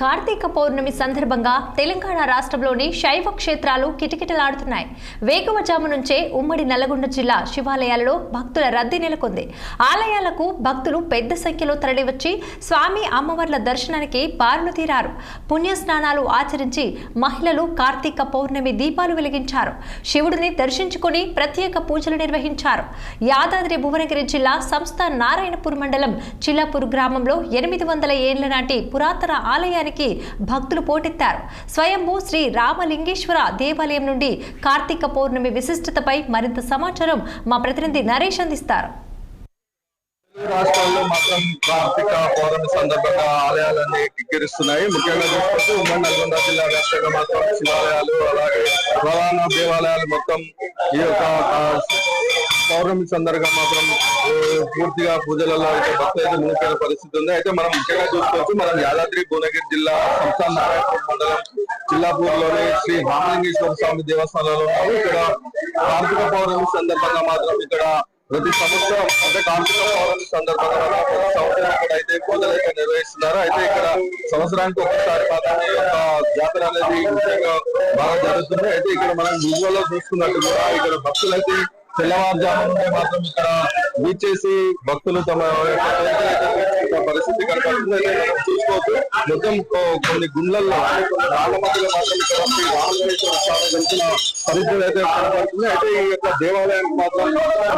కార్తీక పౌర్ణమి సందర్భంగా తెలంగాణ రాష్ట్రంలోని శైవ క్షేత్రాలు కిటకిటలాడుతున్నాయి. వేకువజాము నుంచే ఉమ్మడి నల్లగొండ జిల్లా శివాలయాలలో భక్తుల రద్దీ నెలకొంది. ఆలయాలకు భక్తులు పెద్ద సంఖ్యలో తరలివచ్చి స్వామి అమ్మవార్ల దర్శనానికి బారులు తీరారు. పుణ్యస్నానాలు ఆచరించి మహిళలు కార్తీక పౌర్ణమి దీపాలు వెలిగించారు. శివుడిని దర్శించుకుని ప్రత్యేక పూజలు నిర్వహించారు. యాదాద్రి భువనగిరి జిల్లా సంస్థ నారాయణపూర్ మండలం చిల్లాపూర్ గ్రామంలో 800 ఏళ్ల నాటి పురాతన ఆలయానికి భక్తులు పోటెత్తారు. స్వయంభూ శ్రీ రామలింగేశ్వర దేవాలయం నుండి కార్తీక పౌర్ణమి విశిష్టతపై మరింత సమాచారం మా ప్రతినిధి నరేష్ అందిస్తారు. రాష్ట్రాల్లో మాత్రం కార్తీక పౌర్ణమి సందర్భంగా ఆలయాలన్నీ కిక్కిరిస్తున్నాయి. ముఖ్యంగా చూసుకుంటూ ఉమ్మడి నల్గొండ జిల్లా వ్యాప్తంగా మాత్రం శివాలయాలు అలాగే ప్రధాన దేవాలయాలు మొత్తం ఈ యొక్క పౌర్ణమి సందర్భంగా మాత్రం పూర్తిగా పూజలలో అయితే భక్తులు అయితే మునిగిపోయిన పరిస్థితి ఉంది. అయితే మనం ముఖ్యంగా చూసుకోవచ్చు, మనం యాదాద్రి భువనగిరి జిల్లా సంస్థ నారాయణపూర్ మండలం చిల్లాపూర్ లోని శ్రీ రామలింగేశ్వర స్వామి దేవస్థానంలో ఉన్నాము. ఇక్కడ కార్తీక పౌర్ణమి సందర్భంగా మాత్రం ఇక్కడ ప్రతి సంవత్సరం అంటే కార్తీక పౌర్ణమి సందర్భంగా ప్రతి సంవత్సరం ఇక్కడ అయితే పూజలు అయితే నిర్వహిస్తున్నారు. అయితే ఇక్కడ సంవత్సరానికి ఒకసారి మాత్రమే ఒక జాతర అనేది ముఖ్యంగా బాగా జరుగుతుంది. అయితే ఇక్కడ మనం విజువల్ లో చూసుకున్నట్టు కూడా ఇక్కడ భక్తులు అయితే తెల్లవారుజాము నుండి మాత్రం ఇక్కడ వీచేసి భక్తులు తమ పరిస్థితి కనపడుతుంది. చూసుకోవచ్చు, మొత్తం కొన్ని గుండ్లలో రాళ్ళ మధ్యలో మాత్రం ఇక్కడ రామలింగేశ్వర స్వామి వెళ్తున్న పరిస్థితి అయితే కనపడుతుంది. అయితే ఈ యొక్క దేవాలయానికి మాత్రం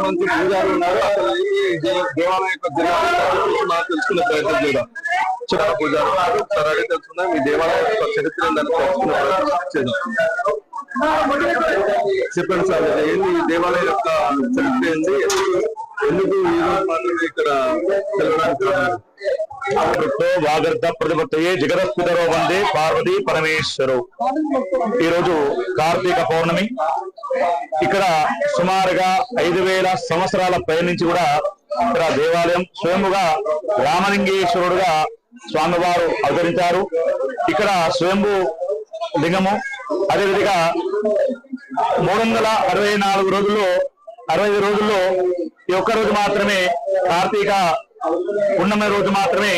మంచి పూజారులు ఉన్నారు. అసలు ఈ దేవాలయం యొక్క జనాలు తెలుసుకునే ప్రయత్నం చేద్దాం. చిన్న పూజారులు ఒకసారి అడిగి తెలుసుకుందాం. ఈ దేవాలయం యొక్క చరిత్ర ఏందని తెలుసుకునే ప్రయత్నం చేద్దాం. చెప్పండి సార్, ఏంది ఈ దేవాలయం యొక్క చరిత్ర ఏంది, ఎందుకు ఈ రోజు మాత్రమే ఇక్కడ వాగర్ధ ప్రతిపత్తయే జగదస్పితరో వందే పార్వతీ పరమేశ్వరు. ఈ రోజు కార్తీక పౌర్ణమి. ఇక్కడ సుమారుగా 5000 సంవత్సరాల పై నుంచి కూడా ఇక్కడ దేవాలయం స్వయంగా రామలింగేశ్వరుడుగా స్వామివారు అవతరించారు. ఇక్కడ స్వయంభూ లింగము, అదేవిధంగా 364 రోజుల్లో 65 రోజుల్లో ఈ ఒక్క రోజు మాత్రమే కార్తీక పున్నమి రోజు మాత్రమే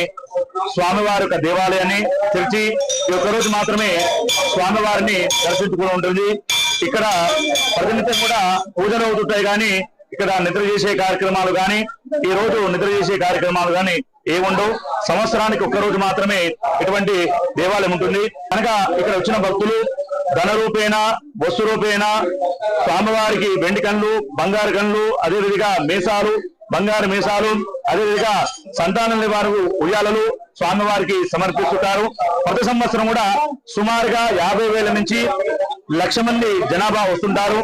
స్వామివారి యొక్క దేవాలయాన్ని తెరిచి ఈ ఒక్క రోజు మాత్రమే స్వామివారిని దర్శించుకుని ఉంటుంది. ఇక్కడ ప్రతినిత్యం కూడా పూజలు అవుతుంటాయి, కానీ ఇక్కడ నిద్ర చేసే కార్యక్రమాలు కానీ ఈ రోజు నిద్ర చేసే కార్యక్రమాలు కానీ ఏముండవు. సంవత్సరానికి ఒక్క రోజు మాత్రమే ఇటువంటి దేవాలయం ఉంటుంది. కనుక ఇక్కడ వచ్చిన భక్తులు ధన రూపేణ వస్తు రూపేణ స్వామివారికి వెండి కళ్ళు, బంగారు కళ్ళు, అదేవిధంగా మీసాలు, బంగారు మీసాలు, అదేవిధంగా సంతానం వారు ఉయ్యాలలు స్వామివారికి సమర్పిస్తుంటారు. ప్రతి సంవత్సరం కూడా సుమారుగా 50,000 నుంచి 1,00,000 మంది జనాభా వస్తుంటారు.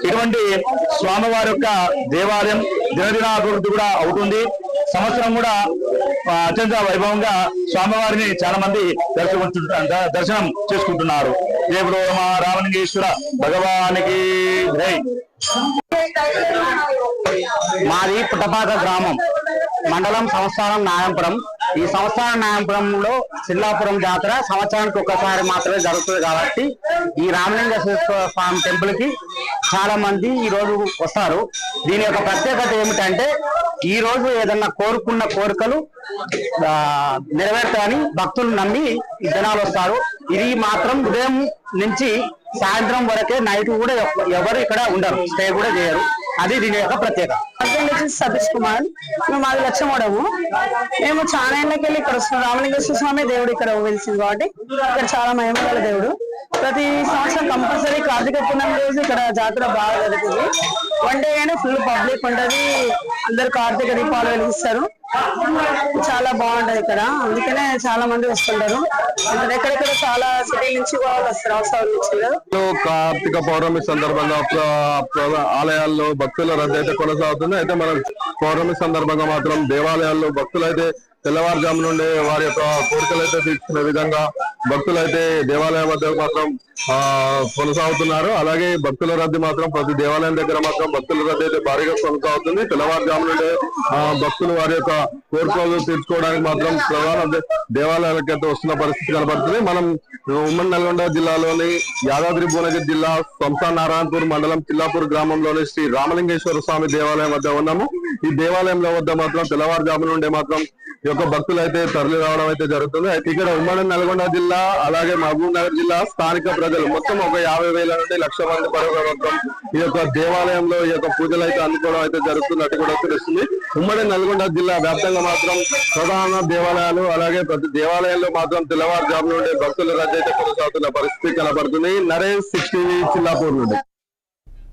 ఇటువంటి స్వామివారి యొక్క దేవాలయం దినదినాభివృద్ధి కూడా అవుతుంది. సంవత్సరం కూడా అత్యంత వైభవంగా స్వామివారిని చాలా మంది దర్శనం చేసుకుంటున్నారు. దేవుడు రామలింగేశ్వర భగవానికి జై. మాది పుట్టపాక గ్రామం, మండలం సంస్థానం నారాయణపురం. ఈ సంస్థానం నారాయణపురంలో చిల్లాపురం జాతర సంవత్సరానికి ఒక్కసారి మాత్రమే జరుగుతుంది. కాబట్టి ఈ రామలింగేశ్వర స్వామి టెంపుల్ కి చాలా మంది ఈ రోజు వస్తారు. దీని యొక్క ప్రత్యేకత ఏమిటంటే, ఈ రోజు ఏదన్నా కోరుకున్న కోరికలు నెరవేరుతాయని భక్తులు నమ్మి జనాలు వస్తారు. ఇది మాత్రం ఉదయం నుంచి సాయంత్రం వరకే, నైట్ కూడా ఎవరు ఇక్కడ ఉండరు, స్టే కూడా చేయరు. అది దీని యొక్క ప్రత్యేకత. సతీష్ కుమార్, మేము మాది లక్ష్మడము. మేము చాలా ఏళ్ళకి వెళ్ళి ఇక్కడ వస్తున్నాం. రామలింగేశ్వర స్వామి దేవుడు ఇక్కడ వెలిసింది కాబట్టి ఇక్కడ చాలా మహిమగల దేవుడు. ప్రతి సంవత్సరం కంపల్సరీ కార్తీక పూర్ణమి రోజు ఇక్కడ జాతర బాగా జరుగుతుంది. వన్ డే గానే ఫుల్ పబ్లిక్ ఉంటది, అందరు కార్తీక దీపాలు వెలిగిస్తారు. చాలా బాగుంటది ఇక్కడ, అందుకనే చాలా మంది వస్తుంటారు. ఎక్కడెక్కడ చాలా సిటీ నుంచి కూడా వస్తారు, అవసరం నుంచి. కార్తీక పౌర్ణమి సందర్భంగా ఆలయాల్లో భక్తుల రద్దు అయితే కొనసాగుతుంది. అయితే మనం పౌర్ణమి సందర్భంగా మాత్రం దేవాలయాల్లో భక్తులు అయితే తెల్లవారుజాము నుండి వారి యొక్క కోరికలు అయితే తీర్చుకునే విధంగా భక్తులు అయితే దేవాలయం వద్ద మాత్రం కొనసాగుతున్నారు. అలాగే భక్తుల రద్దీ మాత్రం ప్రతి దేవాలయం దగ్గర మాత్రం భక్తుల రద్దీ అయితే భారీగా కొనసాగుతుంది. తెల్లవారుజాము నుండి భక్తులు వారి యొక్క కోరికలు తీర్చుకోవడానికి మాత్రం ప్రధాన దేవాలయాలకు అయితే వస్తున్న పరిస్థితి కనబడుతుంది. మనం ఉమ్మడి నల్గొండ జిల్లాలోని యాదాద్రి భువనగిరి జిల్లా సంస్థ నారాయణపూర్ మండలం చిల్లాపూర్ గ్రామంలోని శ్రీ రామలింగేశ్వర స్వామి దేవాలయం వద్ద ఉన్నాము. ఈ దేవాలయంలో వద్ద మాత్రం తెల్లవారుజాము నుండి మాత్రం ఈ యొక్క భక్తులు అయితే తరలి రావడం అయితే జరుగుతుంది. అయితే ఇక్కడ ఉమ్మడి నల్గొండ జిల్లా అలాగే మహబూబ్ నగర్ జిల్లా స్థానిక ప్రజలు మొత్తం ఒక 50,000 నుండి 1,00,000 మంది వరకు మొత్తం ఈ యొక్క దేవాలయంలో ఈ యొక్క పూజలు అయితే అందుకోవడం అయితే జరుగుతున్నట్టు కూడా తెలుస్తుంది. ఉమ్మడి నల్గొండ జిల్లా వ్యాప్తంగా మాత్రం ప్రధాన దేవాలయాలు అలాగే ప్రతి దేవాలయంలో మాత్రం తెల్లవారుజాము నుండి భక్తుల రద్దు అయితే కొనసాగుతున్న పరిస్థితి కనబడుతుంది. నరేష్ 6 టీవీ చిల్లాపూర్ నుండి.